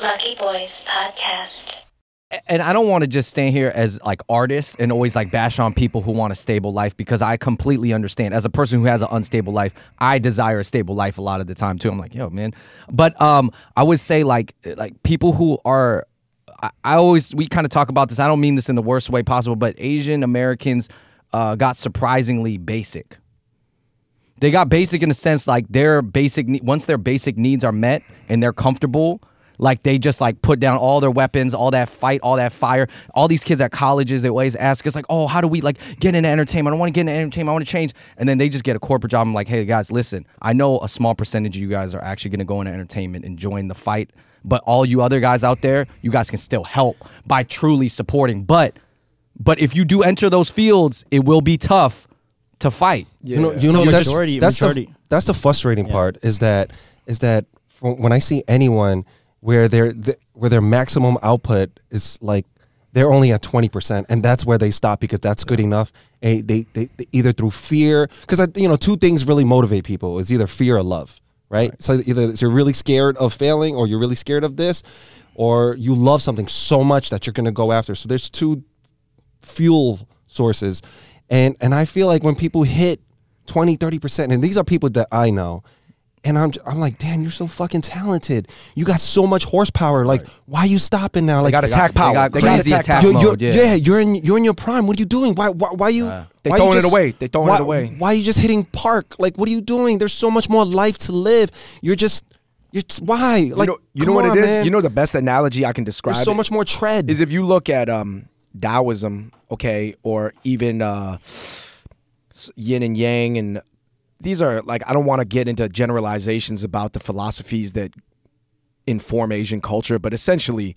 Lucky Boys Podcast. And I don't want to just stand here as like artists and always like bash on people who want a stable life, because I completely understand. As a person who has an unstable life, I desire a stable life a lot of the time too. I'm like, yo, man. But I would say like people who are, we kind of talk about this. I don't mean this in the worst way possible, but Asian Americans got surprisingly basic. They got basic in the sense like once their basic needs are met and they're comfortable, like they just like put down all their weapons, all that fight, all that fire. All these kids at colleges, they always ask us like, oh, how do we like get into entertainment? I don't want to get into entertainment. I want to change. And then they just get a corporate job. I'm like, hey guys, listen, I know a small percentage of you guys are actually going to go into entertainment and join the fight. But all you other guys out there, you guys can still help by truly supporting. But if you do enter those fields, it will be tough to fight. Yeah. That's the frustrating part is that when I see anyone where their maximum output is like they're only at 20%, and that's where they stop because that's good enough. They either through fear, because two things really motivate people. It's either fear or love, right? So either you're really scared of failing, or you're really scared of this, or you love something so much that you're going to go after. So there's two fuel sources, and I feel like when people hit 20-30%, and these are people that I know. And I'm like, damn, you're so fucking talented. You got so much horsepower. Like, why are you stopping now? Like, they got attack power. They got crazy attack mode. Yeah, you're in your prime. What are you doing? Why you? They throwing it away. They throwing it away. Why are you just hitting park? Like, what are you doing? There's so much more life to live. Why? Like, you know what it is? Man. You know the best analogy I can describe. There's so much more tread. Is if you look at Taoism, okay, or even yin and yang, and these are like, I don't want to get into generalizations about the philosophies that inform Asian culture, but essentially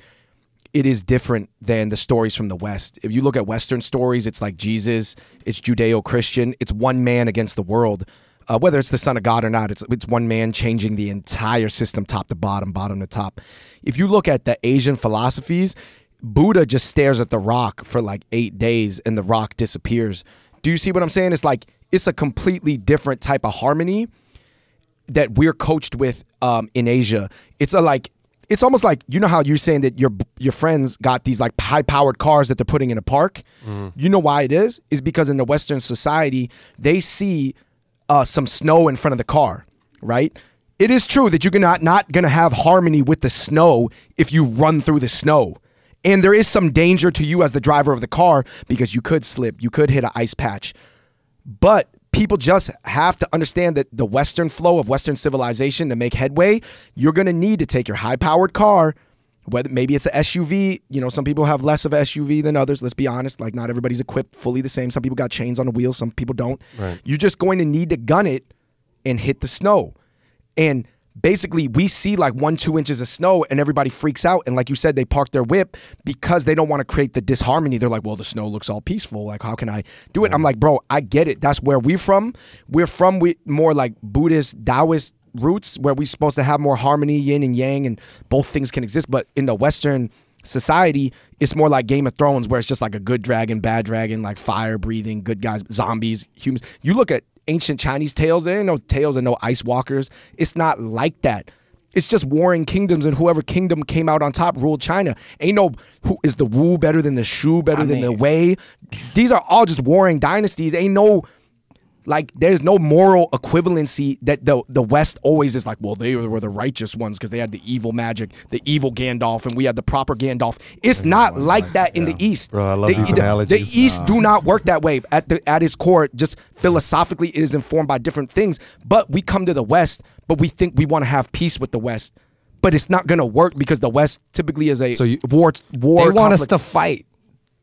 it is different than the stories from the West. If you look at Western stories, it's like Jesus, it's Judeo-Christian, it's one man against the world. Whether it's the son of God or not, it's one man changing the entire system, top to bottom, bottom to top. If you look at the Asian philosophies, Buddha just stares at the rock for like 8 days and the rock disappears. Do you see what I'm saying? It's like, it's a completely different type of harmony that we're coached with in Asia. It's almost like, you know how you're saying that your friends got these like high-powered cars that they're putting in a park? You know why it is? Is because in the Western society, they see some snow in front of the car, right? It is true that you're not going to have harmony with the snow if you run through the snow. And there is some danger to you as the driver of the car because you could slip, you could hit an ice patch. But people just have to understand that the Western flow of Western civilization, to make headway, you're going to need to take your high-powered car, whether maybe it's an SUV. You know, some people have less of an SUV than others. Let's be honest. Like, not everybody's equipped fully the same. Some people got chains on the wheels. Some people don't. Right. You're just going to need to gun it and hit the snow. And basically, we see like 1-2 inches of snow and everybody freaks out. And like you said, they park their whip because they don't want to create the disharmony. They're like, well, the snow looks all peaceful. Like, how can I do it? I'm like, bro, I get it. That's where we're from. We're from more like Buddhist, Taoist roots, where we're supposed to have more harmony, yin and yang, and both things can exist. But in the Western society, it's more like Game of Thrones, where it's just like a good dragon, bad dragon, like fire breathing, good guys, zombies, humans. You look at ancient Chinese tales, there ain't no tales and no ice walkers. It's not like that. It's just warring kingdoms, and whoever kingdom came out on top ruled China. Ain't no who is the Wu better than the Shu, better than the Wei. These are all just warring dynasties. Ain't no, like, there's no moral equivalency that the West always is like, well, they were the righteous ones because they had the evil magic, the evil Gandalf, and we had the proper Gandalf. It's not like that in the East. Bro, I love these analogies. The East do not work that way. At its core, just philosophically, it is informed by different things. But we come to the West, but we think we want to have peace with the West. But it's not going to work because the West typically is a war. They want us to fight.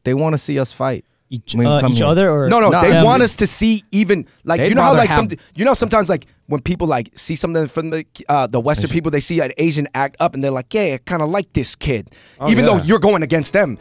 They want to see us fight. Each other, or no, they want us to see, even like, you know how like sometimes like when people like see something from the Western people, they see an Asian act up and they're like, yeah, I kind of like this kid, even though you're going against them.